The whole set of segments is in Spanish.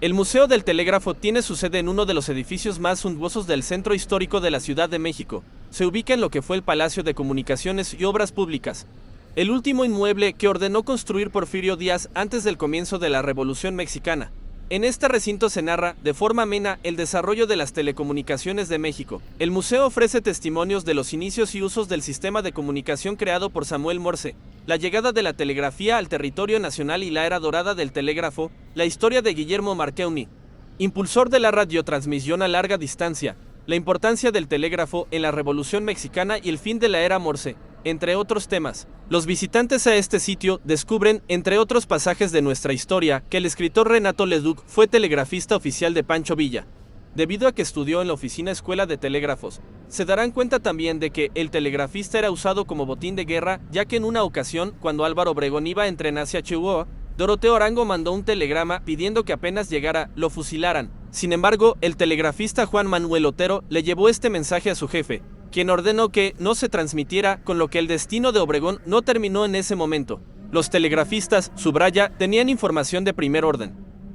El Museo del Telégrafo tiene su sede en uno de los edificios más suntuosos del centro histórico de la Ciudad de México. Se ubica en lo que fue el Palacio de Comunicaciones y Obras Públicas, el último inmueble que ordenó construir Porfirio Díaz antes del comienzo de la Revolución Mexicana. En este recinto se narra, de forma amena, el desarrollo de las telecomunicaciones de México. El museo ofrece testimonios de los inicios y usos del sistema de comunicación creado por Samuel Morse, la llegada de la telegrafía al territorio nacional y la era dorada del telégrafo, la historia de Guillermo Marconi, impulsor de la radiotransmisión a larga distancia, la importancia del telégrafo en la Revolución Mexicana y el fin de la era Morse, entre otros temas. Los visitantes a este sitio descubren, entre otros pasajes de nuestra historia, que el escritor Renato Leduc fue telegrafista oficial de Pancho Villa, debido a que estudió en la Oficina Escuela de Telégrafos. Se darán cuenta también de que el telegrafista era usado como botín de guerra, ya que en una ocasión, cuando Álvaro Obregón iba en tren hacia Chihuahua, Doroteo Arango mandó un telegrama pidiendo que apenas llegara, lo fusilaran. Sin embargo, el telegrafista Juan Manuel Otero le llevó este mensaje a su jefe, quien ordenó que no se transmitiera, con lo que el destino de Obregón no terminó en ese momento. Los telegrafistas, subraya, tenían información de primer orden,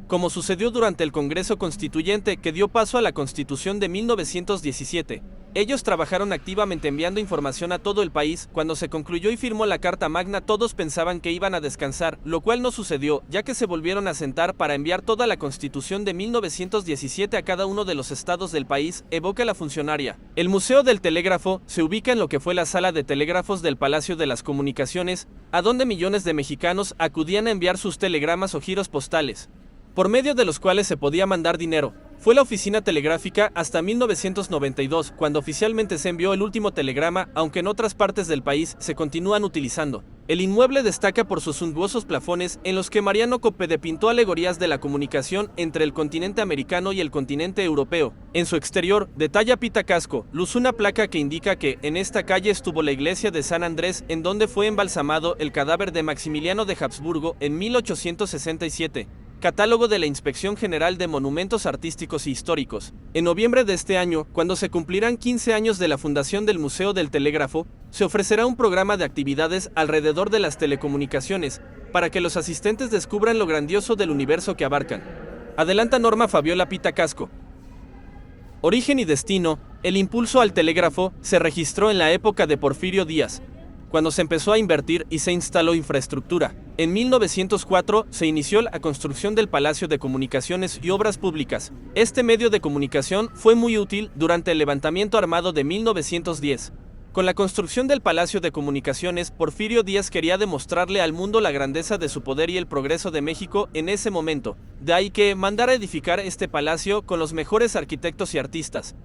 como sucedió durante el Congreso Constituyente que dio paso a la Constitución de 1917. Ellos trabajaron activamente enviando información a todo el país. Cuando se concluyó y firmó la Carta Magna, todos pensaban que iban a descansar, lo cual no sucedió, ya que se volvieron a sentar para enviar toda la Constitución de 1917 a cada uno de los estados del país, evoca la funcionaria. El Museo del Telégrafo se ubica en lo que fue la sala de telégrafos del Palacio de las Comunicaciones, a donde millones de mexicanos acudían a enviar sus telegramas o giros postales, por medio de los cuales se podía mandar dinero. Fue la oficina telegráfica hasta 1992, cuando oficialmente se envió el último telegrama, aunque en otras partes del país se continúan utilizando. El inmueble destaca por sus suntuosos plafones en los que Mariano Copede pintó alegorías de la comunicación entre el continente americano y el continente europeo. En su exterior, detalla Pita Casco, luce una placa que indica que en esta calle estuvo la iglesia de San Andrés, en donde fue embalsamado el cadáver de Maximiliano de Habsburgo en 1867. Catálogo de la Inspección General de Monumentos Artísticos y Históricos. En noviembre de este año, cuando se cumplirán 15 años de la fundación del Museo del Telégrafo, se ofrecerá un programa de actividades alrededor de las telecomunicaciones, para que los asistentes descubran lo grandioso del universo que abarcan. Adelanta Norma Fabiola Pita Casco. Origen y destino. El impulso al telégrafo se registró en la época de Porfirio Díaz, cuando se empezó a invertir y se instaló infraestructura. En 1904 se inició la construcción del Palacio de Comunicaciones y Obras Públicas. Este medio de comunicación fue muy útil durante el levantamiento armado de 1910. Con la construcción del Palacio de Comunicaciones, Porfirio Díaz quería demostrarle al mundo la grandeza de su poder y el progreso de México en ese momento. De ahí que mandara edificar este palacio con los mejores arquitectos y artistas.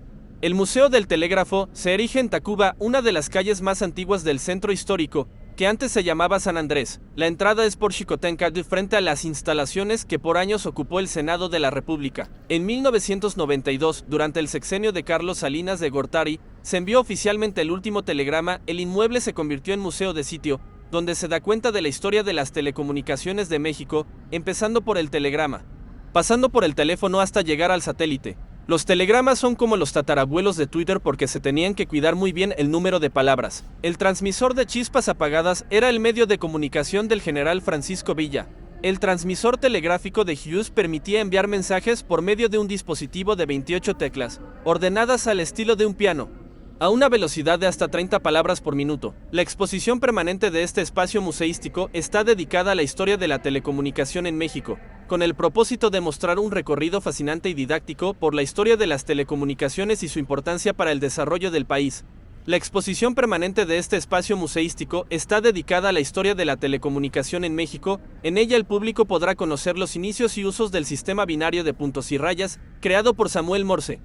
El Museo del Telégrafo se erige en Tacuba, una de las calles más antiguas del centro histórico, que antes se llamaba San Andrés. La entrada es por Xicotenca, de frente a las instalaciones que por años ocupó el Senado de la República. En 1992, durante el sexenio de Carlos Salinas de Gortari, se envió oficialmente el último telegrama. El inmueble se convirtió en museo de sitio, donde se da cuenta de la historia de las telecomunicaciones de México, empezando por el telegrama, pasando por el teléfono hasta llegar al satélite. Los telegramas son como los tatarabuelos de Twitter porque se tenían que cuidar muy bien el número de palabras. El transmisor de chispas apagadas era el medio de comunicación del general Francisco Villa. El transmisor telegráfico de Hughes permitía enviar mensajes por medio de un dispositivo de 28 teclas, ordenadas al estilo de un piano, a una velocidad de hasta 30 palabras por minuto. La exposición permanente de este espacio museístico está dedicada a la historia de la telecomunicación en México, con el propósito de mostrar un recorrido fascinante y didáctico por la historia de las telecomunicaciones y su importancia para el desarrollo del país. La exposición permanente de este espacio museístico está dedicada a la historia de la telecomunicación en México. En ella el público podrá conocer los inicios y usos del sistema binario de puntos y rayas, creado por Samuel Morse,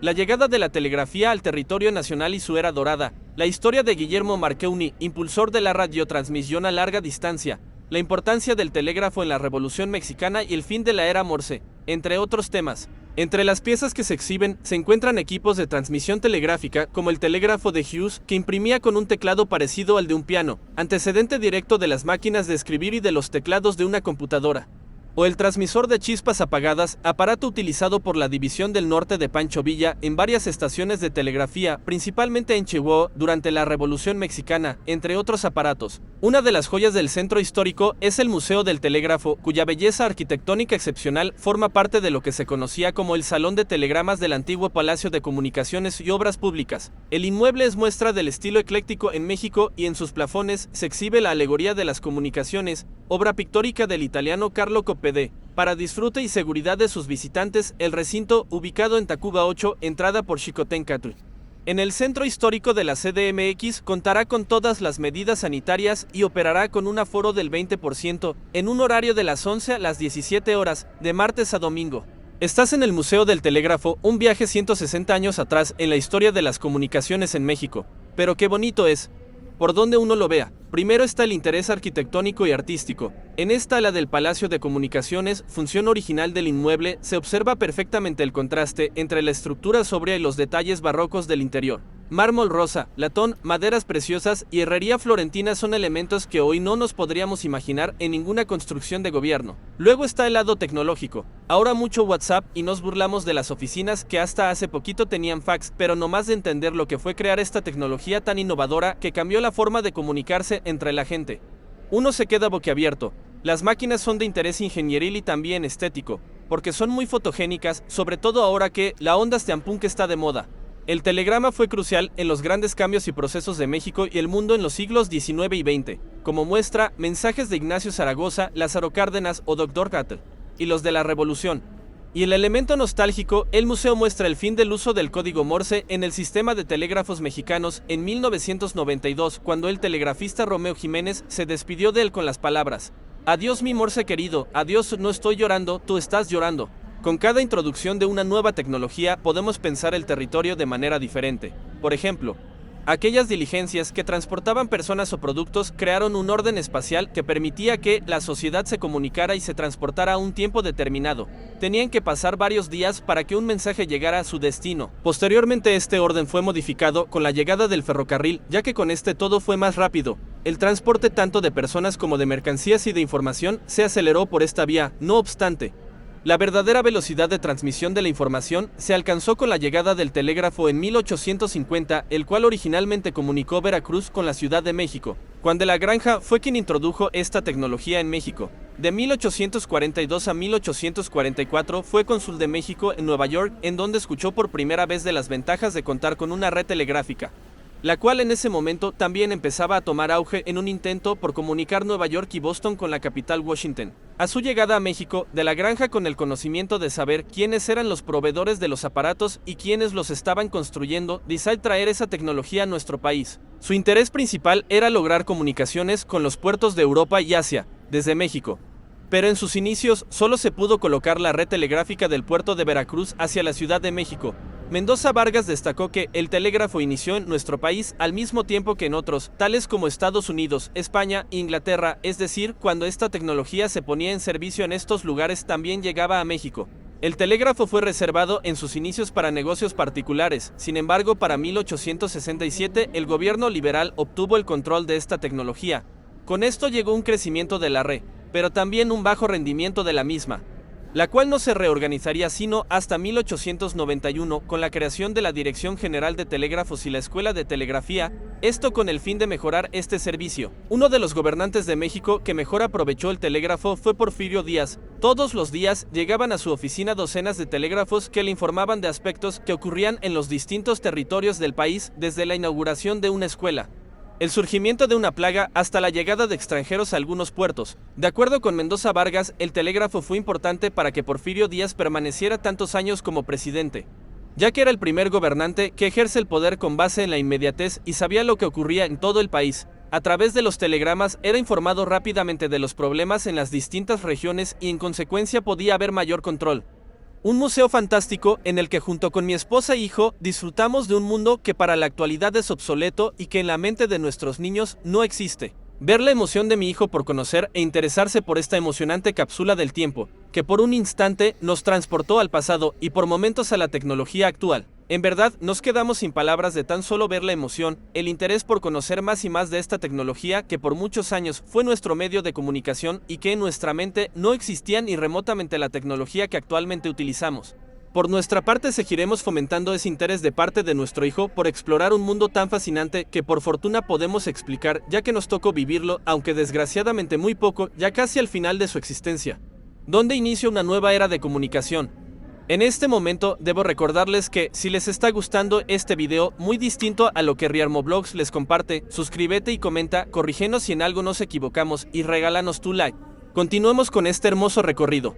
la llegada de la telegrafía al territorio nacional y su era dorada, la historia de Guillermo Marconi, impulsor de la radiotransmisión a larga distancia, la importancia del telégrafo en la Revolución Mexicana y el fin de la era Morse, entre otros temas. Entre las piezas que se exhiben se encuentran equipos de transmisión telegráfica como el telégrafo de Hughes, que imprimía con un teclado parecido al de un piano, antecedente directo de las máquinas de escribir y de los teclados de una computadora. o el transmisor de chispas apagadas, aparato utilizado por la División del Norte de Pancho Villa en varias estaciones de telegrafía, principalmente en Chihuahua, durante la Revolución Mexicana, entre otros aparatos. Una de las joyas del centro histórico es el Museo del Telégrafo, cuya belleza arquitectónica excepcional forma parte de lo que se conocía como el Salón de Telegramas del antiguo Palacio de Comunicaciones y Obras Públicas. El inmueble es muestra del estilo ecléctico en México y en sus plafones se exhibe la alegoría de las comunicaciones, obra pictórica del italiano Carlo Coppede. Para disfrute y seguridad de sus visitantes, el recinto, ubicado en Tacuba 8, entrada por Xicoténcatl, en el centro histórico de la CDMX, contará con todas las medidas sanitarias y operará con un aforo del 20%, en un horario de las 11 a las 17 horas, de martes a domingo. Estás en el Museo del Telégrafo, un viaje 160 años atrás en la historia de las comunicaciones en México. Pero qué bonito es, por donde uno lo vea. Primero está el interés arquitectónico y artístico. En esta ala del Palacio de Comunicaciones, función original del inmueble, se observa perfectamente el contraste entre la estructura sobria y los detalles barrocos del interior. Mármol rosa, latón, maderas preciosas y herrería florentina son elementos que hoy no nos podríamos imaginar en ninguna construcción de gobierno. Luego está el lado tecnológico. Ahora mucho WhatsApp y nos burlamos de las oficinas que hasta hace poquito tenían fax, pero no más de entender lo que fue crear esta tecnología tan innovadora que cambió la forma de comunicarse entre la gente. Uno se queda boquiabierto. Las máquinas son de interés ingenieril y también estético, porque son muy fotogénicas, sobre todo ahora que la onda steampunk está de moda. El telegrama fue crucial en los grandes cambios y procesos de México y el mundo en los siglos XIX y XX, como muestra mensajes de Ignacio Zaragoza, Lázaro Cárdenas o Dr. Catl, y los de la Revolución. Y el elemento nostálgico, el museo muestra el fin del uso del código Morse en el sistema de telégrafos mexicanos en 1992, cuando el telegrafista Romeo Jiménez se despidió de él con las palabras: "Adiós mi Morse querido, adiós, no estoy llorando, tú estás llorando". Con cada introducción de una nueva tecnología podemos pensar el territorio de manera diferente. Por ejemplo, aquellas diligencias que transportaban personas o productos crearon un orden espacial que permitía que la sociedad se comunicara y se transportara a un tiempo determinado. Tenían que pasar varios días para que un mensaje llegara a su destino. Posteriormente este orden fue modificado con la llegada del ferrocarril, ya que con este todo fue más rápido. El transporte tanto de personas como de mercancías y de información se aceleró por esta vía. No obstante, la verdadera velocidad de transmisión de la información se alcanzó con la llegada del telégrafo en 1850, el cual originalmente comunicó Veracruz con la Ciudad de México. Juan de la Granja fue quien introdujo esta tecnología en México. De 1842 a 1844 fue cónsul de México en Nueva York, en donde escuchó por primera vez de las ventajas de contar con una red telegráfica, la cual en ese momento también empezaba a tomar auge en un intento por comunicar Nueva York y Boston con la capital Washington. A su llegada a México, de la Granja, con el conocimiento de saber quiénes eran los proveedores de los aparatos y quiénes los estaban construyendo, decide traer esa tecnología a nuestro país. Su interés principal era lograr comunicaciones con los puertos de Europa y Asia, desde México. Pero en sus inicios solo se pudo colocar la red telegráfica del puerto de Veracruz hacia la Ciudad de México. Mendoza Vargas destacó que el telégrafo inició en nuestro país al mismo tiempo que en otros, tales como Estados Unidos, España e Inglaterra, es decir, cuando esta tecnología se ponía en servicio en estos lugares también llegaba a México. El telégrafo fue reservado en sus inicios para negocios particulares, sin embargo para 1867 el gobierno liberal obtuvo el control de esta tecnología. Con esto llegó un crecimiento de la red, pero también un bajo rendimiento de la misma, la cual no se reorganizaría sino hasta 1891 con la creación de la Dirección General de Telégrafos y la Escuela de Telegrafía, esto con el fin de mejorar este servicio. Uno de los gobernantes de México que mejor aprovechó el telégrafo fue Porfirio Díaz. Todos los días llegaban a su oficina docenas de telégrafos que le informaban de aspectos que ocurrían en los distintos territorios del país, desde la inauguración de una escuela, el surgimiento de una plaga hasta la llegada de extranjeros a algunos puertos. De acuerdo con Mendoza Vargas, el telégrafo fue importante para que Porfirio Díaz permaneciera tantos años como presidente, ya que era el primer gobernante que ejerce el poder con base en la inmediatez y sabía lo que ocurría en todo el país. A través de los telegramas era informado rápidamente de los problemas en las distintas regiones y en consecuencia podía haber mayor control. Un museo fantástico en el que junto con mi esposa e hijo disfrutamos de un mundo que para la actualidad es obsoleto y que en la mente de nuestros niños no existe. Ver la emoción de mi hijo por conocer e interesarse por esta emocionante cápsula del tiempo, que por un instante nos transportó al pasado y por momentos a la tecnología actual. En verdad, nos quedamos sin palabras de tan solo ver la emoción, el interés por conocer más y más de esta tecnología que por muchos años fue nuestro medio de comunicación y que en nuestra mente no existía ni remotamente la tecnología que actualmente utilizamos. Por nuestra parte seguiremos fomentando ese interés de parte de nuestro hijo por explorar un mundo tan fascinante que por fortuna podemos explicar ya que nos tocó vivirlo, aunque desgraciadamente muy poco, ya casi al final de su existencia. ¿Dónde inicia una nueva era de comunicación? En este momento debo recordarles que si les está gustando este video muy distinto a lo que Riarmoblogs les comparte, suscríbete y comenta, corrígenos si en algo nos equivocamos y regálanos tu like. Continuemos con este hermoso recorrido.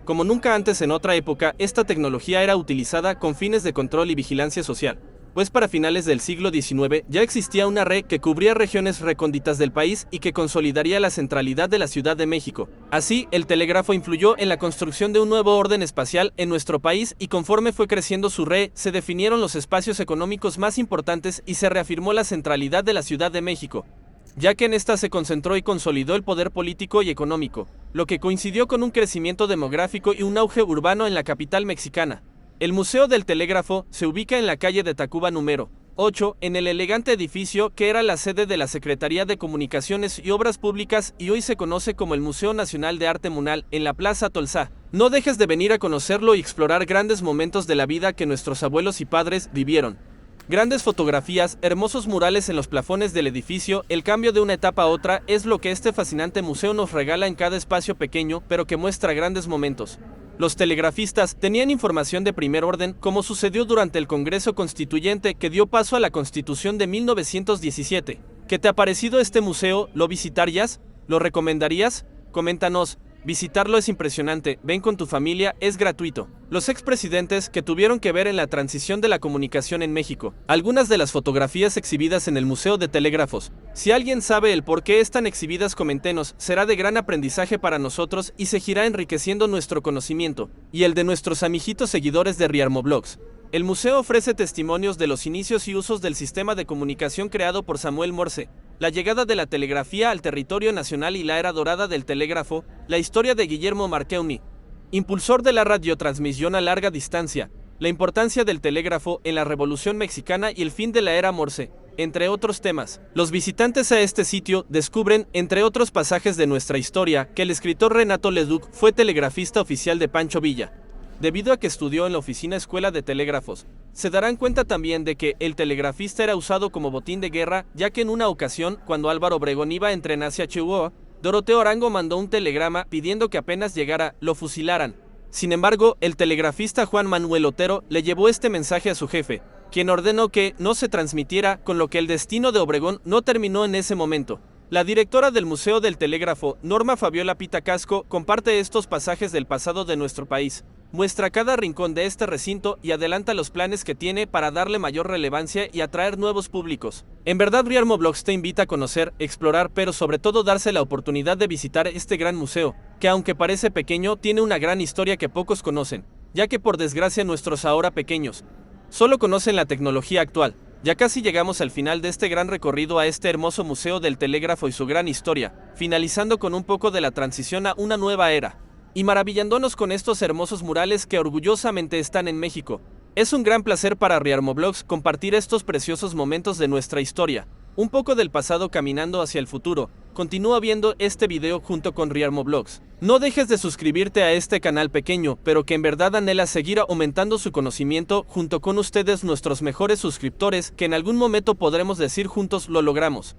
Como nunca antes en otra época, esta tecnología era utilizada con fines de control y vigilancia social, pues para finales del siglo XIX ya existía una red que cubría regiones recónditas del país y que consolidaría la centralidad de la Ciudad de México. Así, el telégrafo influyó en la construcción de un nuevo orden espacial en nuestro país y conforme fue creciendo su red, se definieron los espacios económicos más importantes y se reafirmó la centralidad de la Ciudad de México, ya que en esta se concentró y consolidó el poder político y económico, lo que coincidió con un crecimiento demográfico y un auge urbano en la capital mexicana. El Museo del Telégrafo se ubica en la calle de Tacuba número 8, en el elegante edificio que era la sede de la Secretaría de Comunicaciones y Obras Públicas y hoy se conoce como el Museo Nacional de Arte Munal, en la Plaza Tolsá. No dejes de venir a conocerlo y explorar grandes momentos de la vida que nuestros abuelos y padres vivieron. Grandes fotografías, hermosos murales en los plafones del edificio, el cambio de una etapa a otra es lo que este fascinante museo nos regala en cada espacio pequeño, pero que muestra grandes momentos. Los telegrafistas tenían información de primer orden, como sucedió durante el Congreso Constituyente que dio paso a la Constitución de 1917. ¿Qué te ha parecido este museo? ¿Lo visitarías? ¿Lo recomendarías? Coméntanos. Visitarlo es impresionante, ven con tu familia, es gratuito. Los expresidentes que tuvieron que ver en la transición de la comunicación en México. Algunas de las fotografías exhibidas en el Museo de Telégrafos. Si alguien sabe el por qué están exhibidas, coméntenos, será de gran aprendizaje para nosotros y seguirá enriqueciendo nuestro conocimiento, y el de nuestros amiguitos seguidores de Riarmoblogs. El museo ofrece testimonios de los inicios y usos del sistema de comunicación creado por Samuel Morse, la llegada de la telegrafía al territorio nacional y la era dorada del telégrafo, la historia de Guillermo Marconi, impulsor de la radiotransmisión a larga distancia, la importancia del telégrafo en la Revolución Mexicana y el fin de la era Morse, entre otros temas. Los visitantes a este sitio descubren, entre otros pasajes de nuestra historia, que el escritor Renato Leduc fue telegrafista oficial de Pancho Villa, debido a que estudió en la oficina Escuela de Telégrafos. Se darán cuenta también de que el telegrafista era usado como botín de guerra, ya que en una ocasión, cuando Álvaro Obregón iba a entrenar hacia Chihuahua, Doroteo Arango mandó un telegrama pidiendo que apenas llegara, lo fusilaran. Sin embargo, el telegrafista Juan Manuel Otero le llevó este mensaje a su jefe, quien ordenó que no se transmitiera, con lo que el destino de Obregón no terminó en ese momento. La directora del Museo del Telégrafo, Norma Fabiola Pita Casco, comparte estos pasajes del pasado de nuestro país, muestra cada rincón de este recinto y adelanta los planes que tiene para darle mayor relevancia y atraer nuevos públicos. En verdad, Riarmoblogs te invita a conocer, explorar, pero sobre todo darse la oportunidad de visitar este gran museo, que aunque parece pequeño, tiene una gran historia que pocos conocen, ya que por desgracia nuestros ahora pequeños solo conocen la tecnología actual. Ya casi llegamos al final de este gran recorrido a este hermoso museo del telégrafo y su gran historia, finalizando con un poco de la transición a una nueva era, y maravillándonos con estos hermosos murales que orgullosamente están en México. Es un gran placer para Riarmoblogs compartir estos preciosos momentos de nuestra historia, un poco del pasado caminando hacia el futuro. Continúa viendo este video junto con Riarmoblogs. No dejes de suscribirte a este canal pequeño, pero que en verdad anhela seguir aumentando su conocimiento junto con ustedes, nuestros mejores suscriptores, que en algún momento podremos decir juntos lo logramos.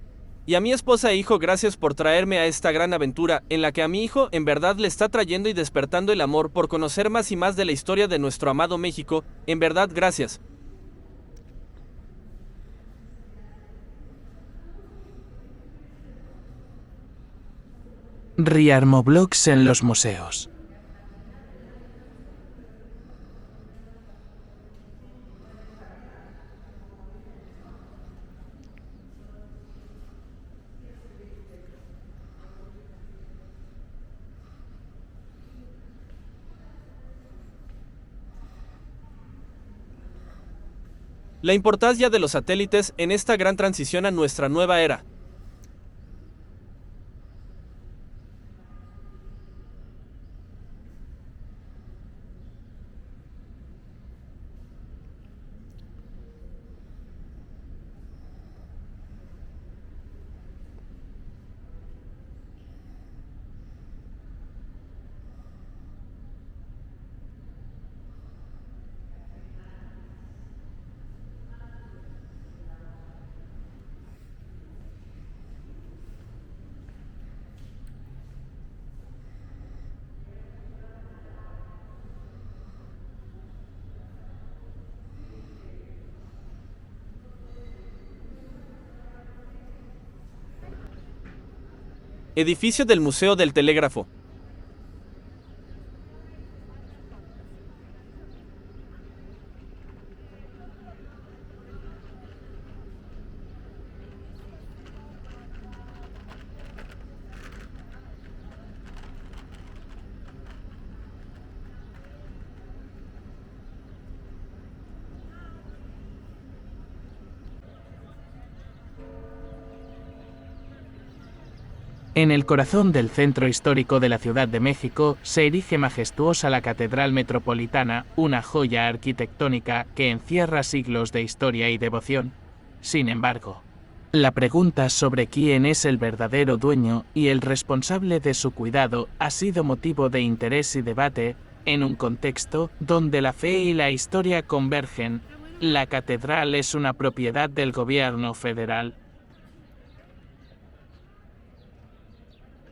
Y a mi esposa e hijo, gracias por traerme a esta gran aventura, en la que a mi hijo en verdad le está trayendo y despertando el amor por conocer más y más de la historia de nuestro amado México. En verdad, gracias. Riarmoblogs en los museos. La importancia de los satélites en esta gran transición a nuestra nueva era. Edificio del Museo del Telégrafo. En el corazón del centro histórico de la Ciudad de México se erige majestuosa la Catedral Metropolitana, una joya arquitectónica que encierra siglos de historia y devoción. Sin embargo, la pregunta sobre quién es el verdadero dueño y el responsable de su cuidado ha sido motivo de interés y debate en un contexto donde la fe y la historia convergen. La catedral es una propiedad del gobierno federal.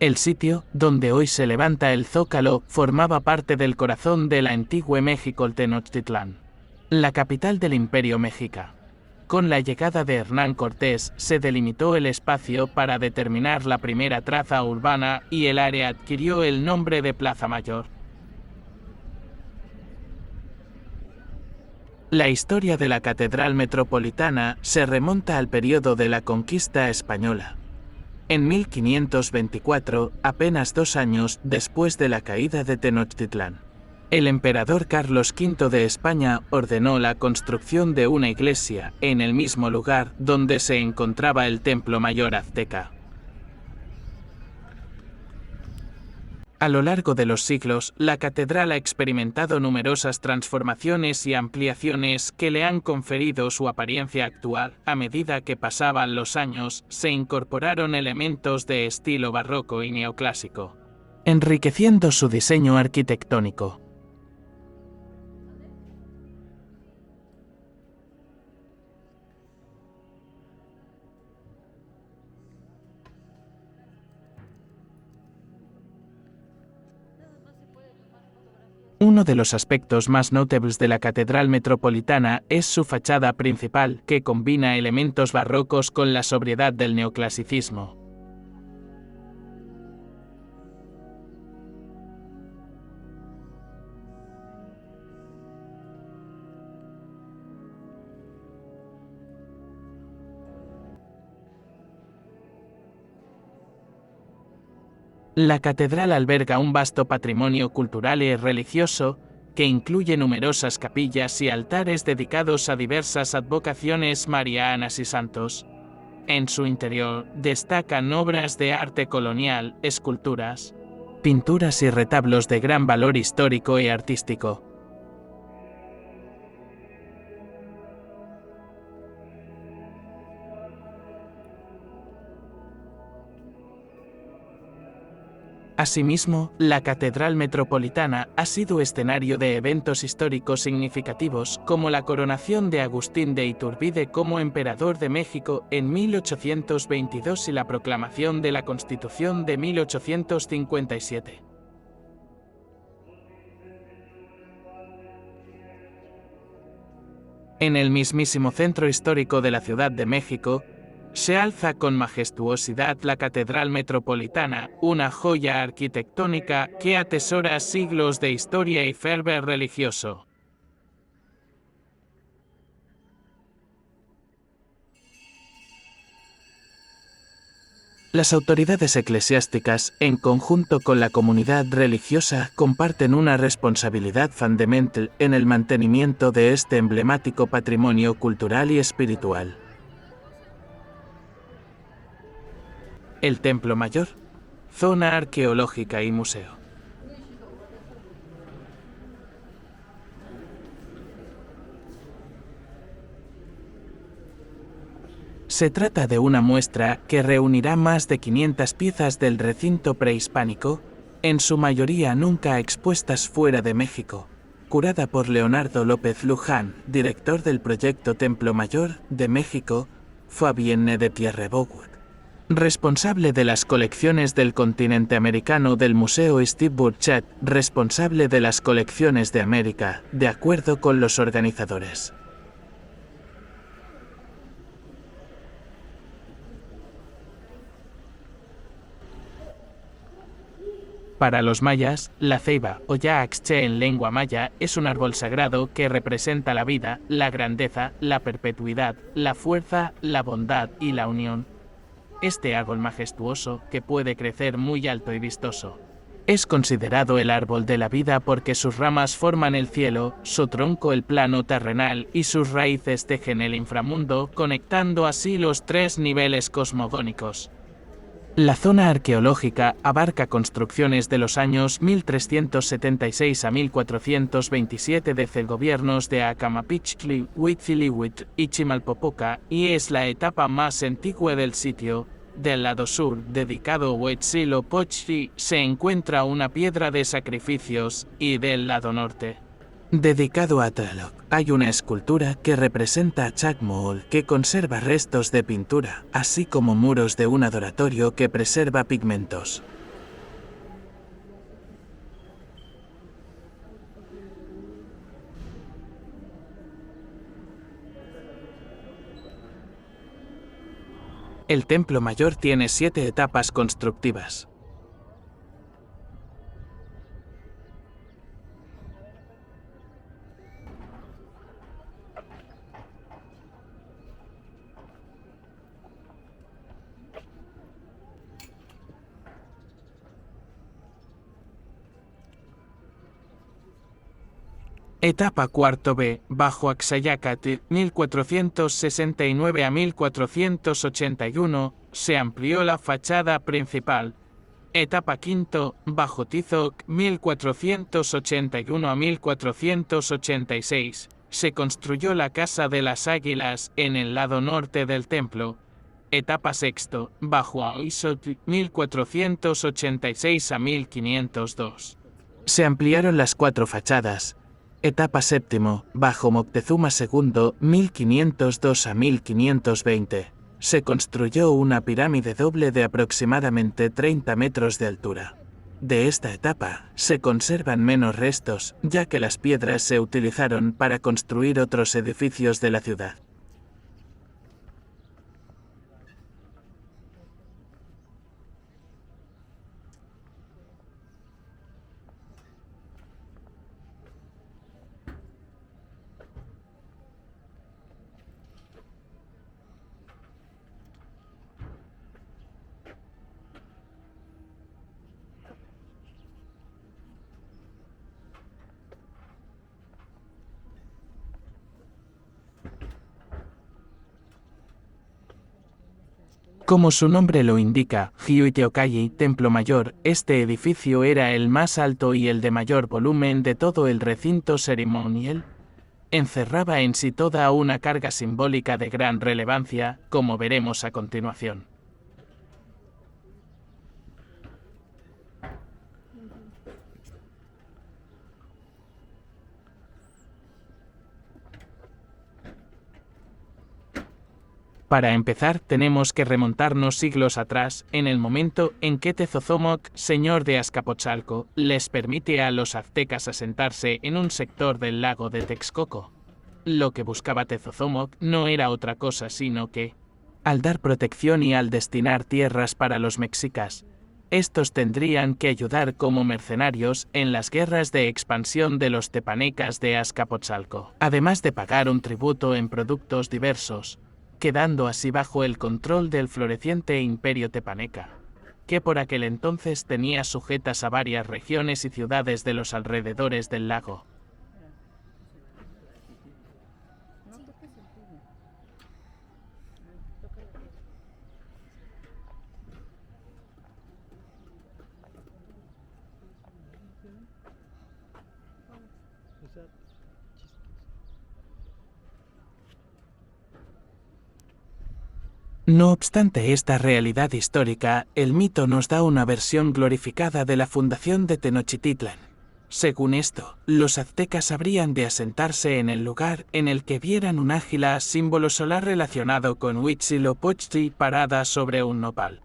El sitio, donde hoy se levanta el Zócalo, formaba parte del corazón del antiguo México Tenochtitlán, la capital del Imperio Mexica. Con la llegada de Hernán Cortés, se delimitó el espacio para determinar la primera traza urbana y el área adquirió el nombre de Plaza Mayor. La historia de la Catedral Metropolitana se remonta al periodo de la conquista española. En 1524, apenas 2 años después de la caída de Tenochtitlán, el emperador Carlos V de España ordenó la construcción de una iglesia en el mismo lugar donde se encontraba el Templo Mayor azteca. A lo largo de los siglos, la catedral ha experimentado numerosas transformaciones y ampliaciones que le han conferido su apariencia actual. A medida que pasaban los años, se incorporaron elementos de estilo barroco y neoclásico, enriqueciendo su diseño arquitectónico. Uno de los aspectos más notables de la Catedral Metropolitana es su fachada principal, que combina elementos barrocos con la sobriedad del neoclasicismo. La catedral alberga un vasto patrimonio cultural y religioso, que incluye numerosas capillas y altares dedicados a diversas advocaciones marianas y santos. En su interior destacan obras de arte colonial, esculturas, pinturas y retablos de gran valor histórico y artístico. Asimismo, la Catedral Metropolitana ha sido escenario de eventos históricos significativos como la coronación de Agustín de Iturbide como emperador de México en 1822 y la proclamación de la Constitución de 1857. En el mismísimo centro histórico de la Ciudad de México, se alza con majestuosidad la Catedral Metropolitana, una joya arquitectónica que atesora siglos de historia y fervor religioso. Las autoridades eclesiásticas, en conjunto con la comunidad religiosa, comparten una responsabilidad fundamental en el mantenimiento de este emblemático patrimonio cultural y espiritual. El Templo Mayor, zona arqueológica y museo. Se trata de una muestra que reunirá más de 500 piezas del recinto prehispánico, en su mayoría nunca expuestas fuera de México, curada por Leonardo López Luján, director del proyecto Templo Mayor de México, Fabienne de Pierrebourg, responsable de las colecciones del continente americano del Museo Steve Burchett, responsable de las colecciones de América, de acuerdo con los organizadores. Para los mayas, la ceiba, o yaxche en lengua maya, es un árbol sagrado que representa la vida, la grandeza, la perpetuidad, la fuerza, la bondad y la unión. Este árbol majestuoso, que puede crecer muy alto y vistoso, es considerado el árbol de la vida porque sus ramas forman el cielo, su tronco el plano terrenal y sus raíces tejen el inframundo, conectando así los tres niveles cosmogónicos. La zona arqueológica abarca construcciones de los años 1376 a 1427 desde gobiernos de Acamapichtli, Huitzilihuitl y Chimalpopoca y es la etapa más antigua del sitio. Del lado sur, dedicado a Huitzilopochtli, se encuentra una piedra de sacrificios y del lado norte, dedicado a Tlaloc, hay una escultura que representa a Chacmool que conserva restos de pintura, así como muros de un adoratorio que preserva pigmentos. El templo mayor tiene 7 etapas constructivas. Etapa cuarto B, bajo Axayácatl, 1469 a 1481, se amplió la fachada principal. Etapa quinto, bajo Tizoc, 1481 a 1486, se construyó la Casa de las Águilas en el lado norte del templo. Etapa sexto, bajo Aizotl, 1486 a 1502. Se ampliaron las 4 fachadas. Etapa séptimo, bajo Moctezuma II, 1502 a 1520. Se construyó una pirámide doble de aproximadamente 30 metros de altura. De esta etapa, se conservan menos restos, ya que las piedras se utilizaron para construir otros edificios de la ciudad. Como su nombre lo indica, Hiuiteocayi, Templo Mayor, este edificio era el más alto y el de mayor volumen de todo el recinto ceremonial. Encerraba en sí toda una carga simbólica de gran relevancia, como veremos a continuación. Para empezar, tenemos que remontarnos siglos atrás, en el momento en que Tezozomoc, señor de Azcapotzalco, les permite a los aztecas asentarse en un sector del lago de Texcoco. Lo que buscaba Tezozomoc no era otra cosa sino que, al dar protección y al destinar tierras para los mexicas, estos tendrían que ayudar como mercenarios en las guerras de expansión de los tepanecas de Azcapotzalco, además de pagar un tributo en productos diversos, quedando así bajo el control del floreciente imperio tepaneca, que por aquel entonces tenía sujetas a varias regiones y ciudades de los alrededores del lago. No obstante esta realidad histórica, el mito nos da una versión glorificada de la fundación de Tenochtitlan. Según esto, los aztecas habrían de asentarse en el lugar en el que vieran un águila, símbolo solar relacionado con Huitzilopochtli, parada sobre un nopal.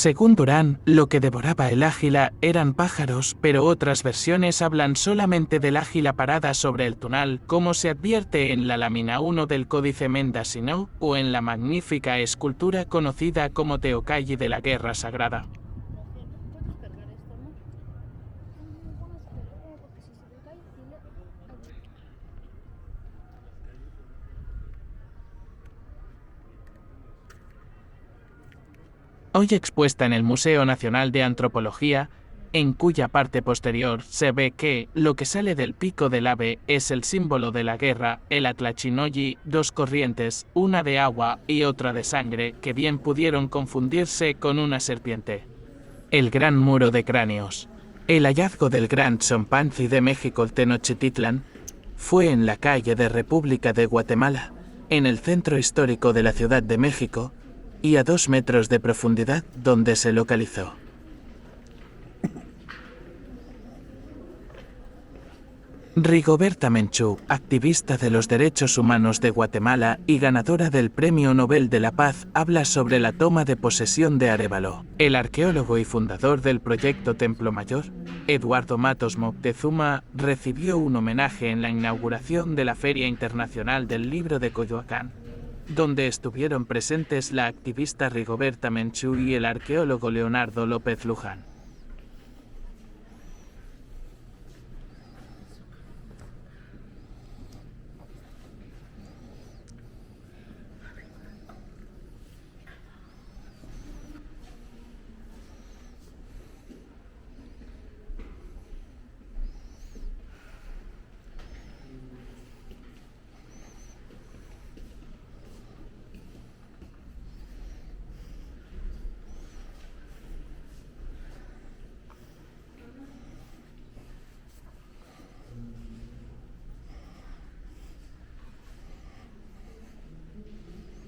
Según Durán, lo que devoraba el águila eran pájaros, pero otras versiones hablan solamente del águila parada sobre el tunal, como se advierte en la lámina 1 del Códice Mendocino o en la magnífica escultura conocida como Teocalli de la Guerra Sagrada. Hoy expuesta en el Museo Nacional de Antropología, en cuya parte posterior se ve que lo que sale del pico del ave es el símbolo de la guerra, el Atlachinoyi, dos corrientes, una de agua y otra de sangre, que bien pudieron confundirse con una serpiente. El Gran Muro de Cráneos. El hallazgo del Gran Chompanzí de México Tenochtitlan fue en la calle de República de Guatemala, en el centro histórico de la Ciudad de México, y a 2 metros de profundidad donde se localizó. Rigoberta Menchú, activista de los derechos humanos de Guatemala y ganadora del Premio Nobel de la Paz, habla sobre la toma de posesión de Arévalo. El arqueólogo y fundador del proyecto Templo Mayor, Eduardo Matos Moctezuma, recibió un homenaje en la inauguración de la Feria Internacional del Libro de Coyoacán, donde estuvieron presentes la activista Rigoberta Menchú y el arqueólogo Leonardo López Luján.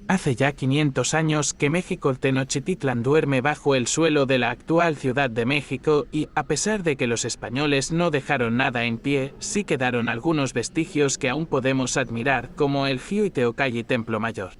Hace ya 500 años que México Tenochtitlan duerme bajo el suelo de la actual Ciudad de México y, a pesar de que los españoles no dejaron nada en pie, sí quedaron algunos vestigios que aún podemos admirar, como el Xiu Teocalli Templo Mayor.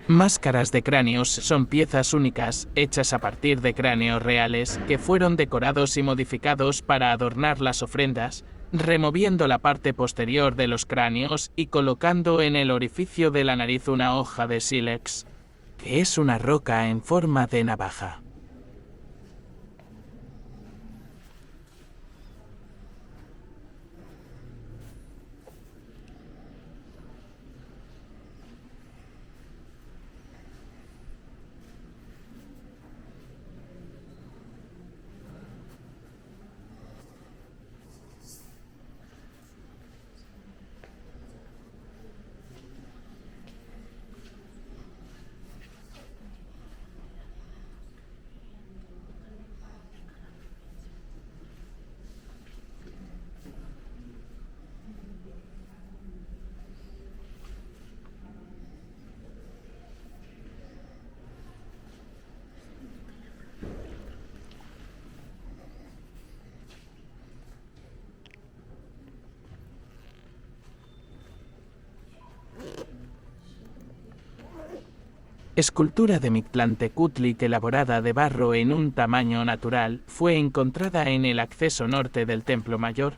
Máscaras de cráneos son piezas únicas, hechas a partir de cráneos reales, que fueron decorados y modificados para adornar las ofrendas, removiendo la parte posterior de los cráneos y colocando en el orificio de la nariz una hoja de sílex, que es una roca en forma de navaja. Escultura de Mictlantecutli elaborada de barro en un tamaño natural, fue encontrada en el acceso norte del Templo Mayor.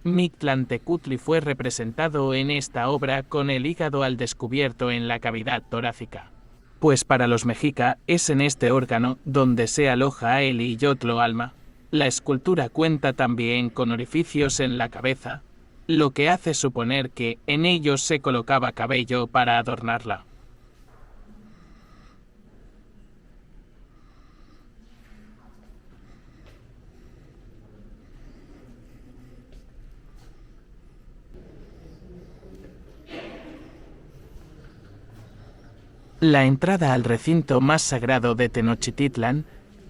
Mictlantecutli fue representado en esta obra con el hígado al descubierto en la cavidad torácica. Pues para los mexica es en este órgano donde se aloja el Iyotlo alma. La escultura cuenta también con orificios en la cabeza, lo que hace suponer que en ellos se colocaba cabello para adornarla. La entrada al recinto más sagrado de Tenochtitlan,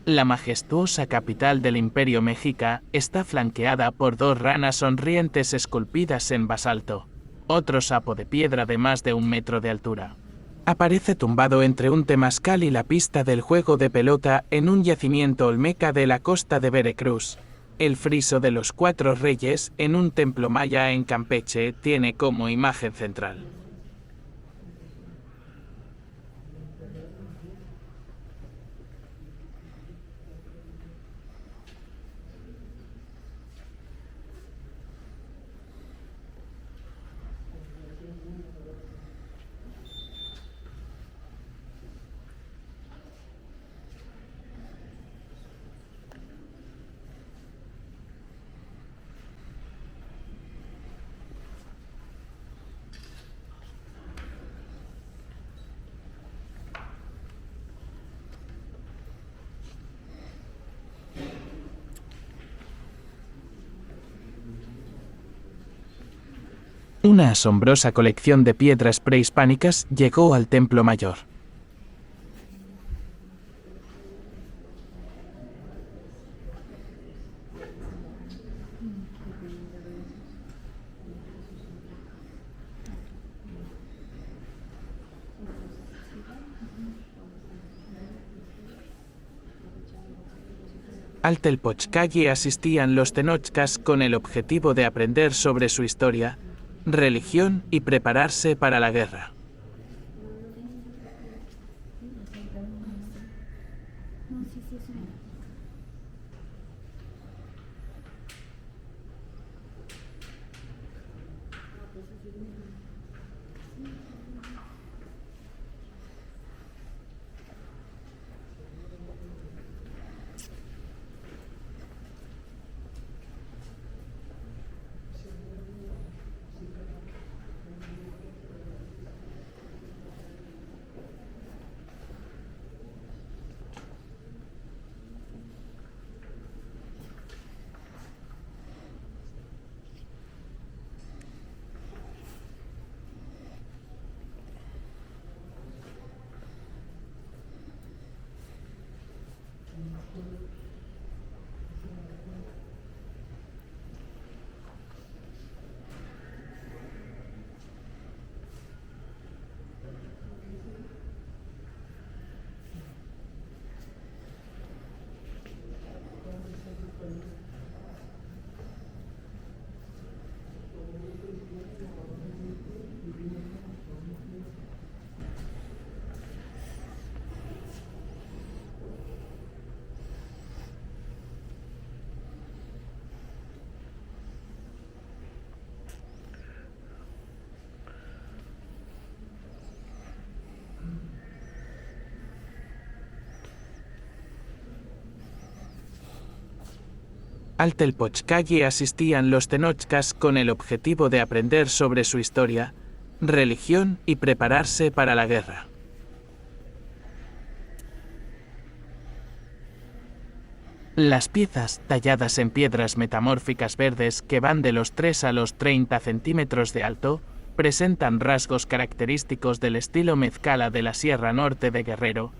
la majestuosa capital del Imperio Mexica, está flanqueada por 2 ranas sonrientes esculpidas en basalto, otro sapo de piedra de más de 1 metro de altura. Aparece tumbado entre un temazcal y la pista del juego de pelota en un yacimiento olmeca de la costa de Veracruz. El friso de los 4 reyes en un templo maya en Campeche tiene como imagen central. Una asombrosa colección de piedras prehispánicas llegó al Templo Mayor. Al Telpochcalli asistían los tenochcas con el objetivo de aprender sobre su historia, religión y prepararse para la guerra. Al Telpochcalli asistían los tenochcas con el objetivo de aprender sobre su historia, religión y prepararse para la guerra. Las piezas, talladas en piedras metamórficas verdes que van de los 3 a los 30 centímetros de alto, presentan rasgos característicos del estilo mezcala de la Sierra Norte de Guerrero,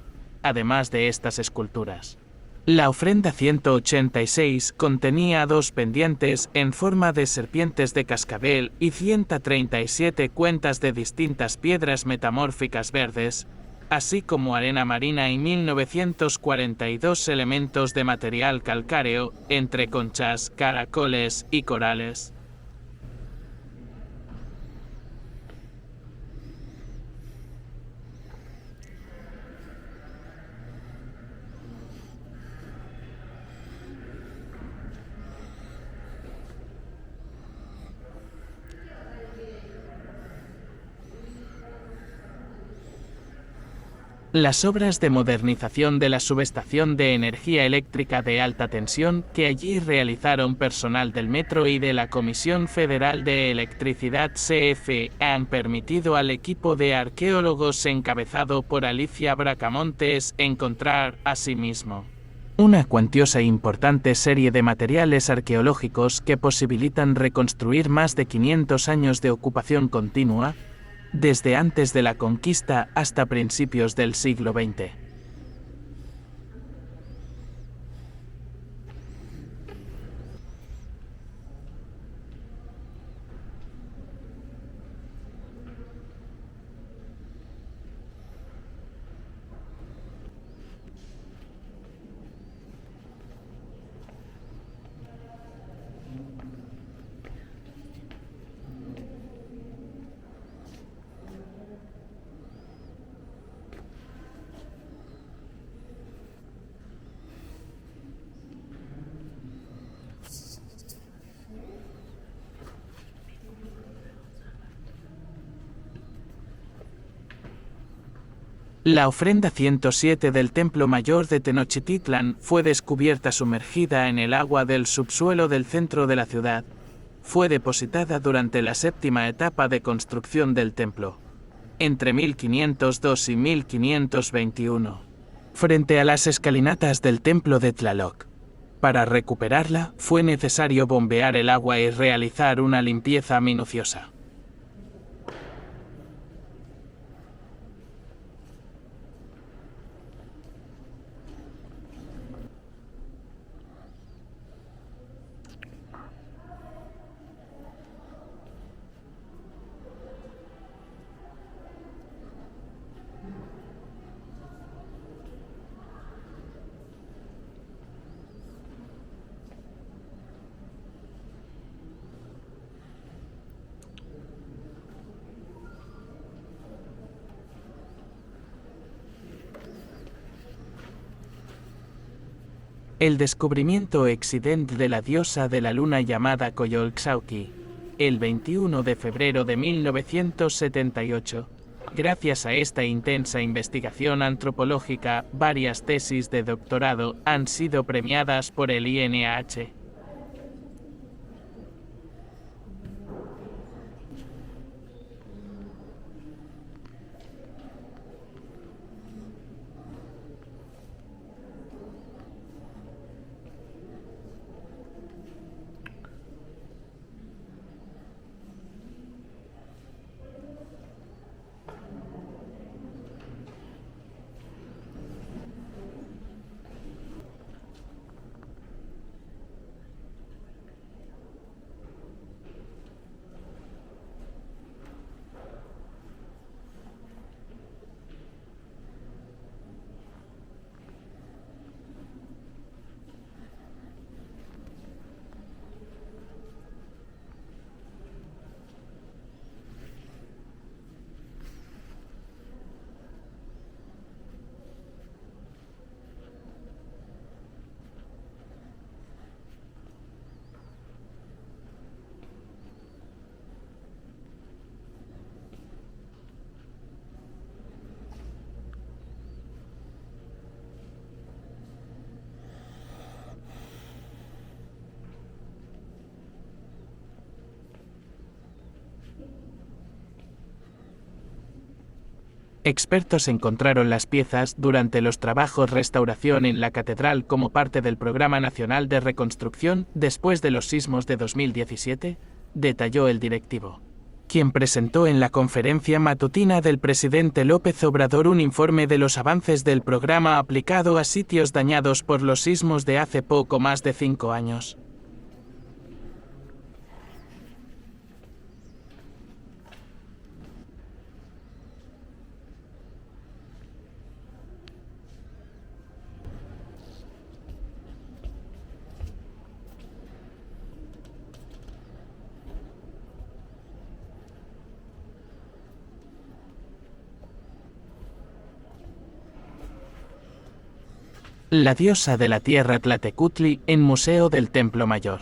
además de estas esculturas. La ofrenda 186 contenía 2 pendientes en forma de serpientes de cascabel y 137 cuentas de distintas piedras metamórficas verdes, así como arena marina y 1942 elementos de material calcáreo, entre conchas, caracoles y corales. Las obras de modernización de la subestación de energía eléctrica de alta tensión que allí realizaron personal del Metro y de la Comisión Federal de Electricidad CFE han permitido al equipo de arqueólogos encabezado por Alicia Bracamontes encontrar, asimismo, una cuantiosa e importante serie de materiales arqueológicos que posibilitan reconstruir más de 500 años de ocupación continua, desde antes de la conquista hasta principios del siglo XX. La ofrenda 107 del Templo Mayor de Tenochtitlan fue descubierta sumergida en el agua del subsuelo del centro de la ciudad. Fue depositada durante la séptima etapa de construcción del templo, entre 1502 y 1521, frente a las escalinatas del templo de Tlaloc. Para recuperarla, fue necesario bombear el agua y realizar una limpieza minuciosa. El descubrimiento accidente de la diosa de la luna llamada Coyolxauhqui, el 21 de febrero de 1978. Gracias a esta intensa investigación antropológica, varias tesis de doctorado han sido premiadas por el INAH. Expertos encontraron las piezas durante los trabajos restauración en la catedral como parte del Programa Nacional de Reconstrucción después de los sismos de 2017, detalló el directivo, quien presentó en la conferencia matutina del presidente López Obrador un informe de los avances del programa aplicado a sitios dañados por los sismos de hace poco más de 5 años. La diosa de la tierra Tlatecutli en Museo del Templo Mayor.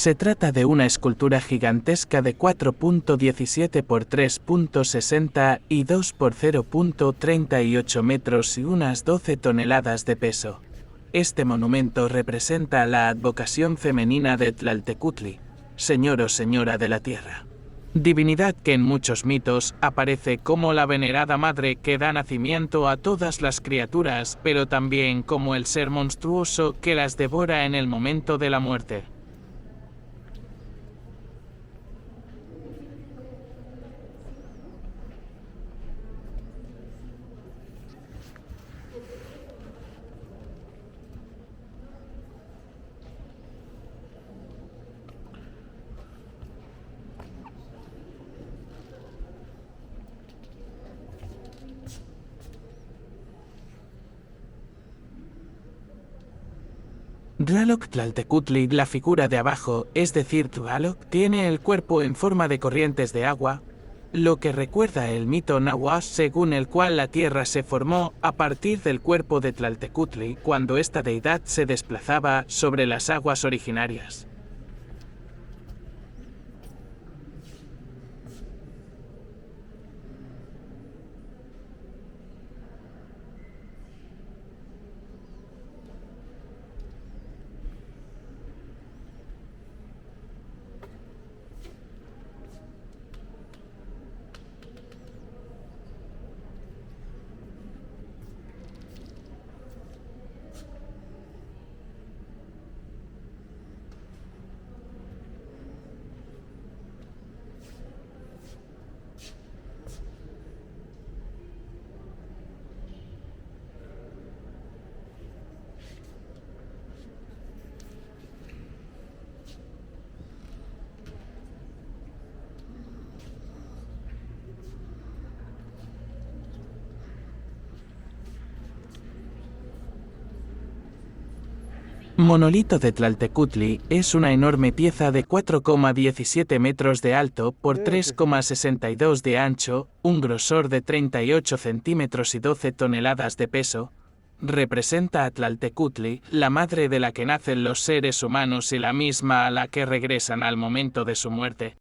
Se trata de una escultura gigantesca de 4.17 por 3.60 y 2 por 0.38 metros y unas 12 toneladas de peso. Este monumento representa la advocación femenina de Tlaltecutli, señor o señora de la tierra. Divinidad que en muchos mitos aparece como la venerada madre que da nacimiento a todas las criaturas, pero también como el ser monstruoso que las devora en el momento de la muerte. Tlaloc Tlaltecutli, la figura de abajo, es decir, Tlaloc, tiene el cuerpo en forma de corrientes de agua, lo que recuerda el mito náhuatl según el cual la tierra se formó a partir del cuerpo de Tlaltecutli cuando esta deidad se desplazaba sobre las aguas originarias. Monolito de Tlaltecutli es una enorme pieza de 4,17 metros de alto por 3,62 de ancho, un grosor de 38 centímetros y 12 toneladas de peso. Representa a Tlaltecutli, la madre de la que nacen los seres humanos y la misma a la que regresan al momento de su muerte.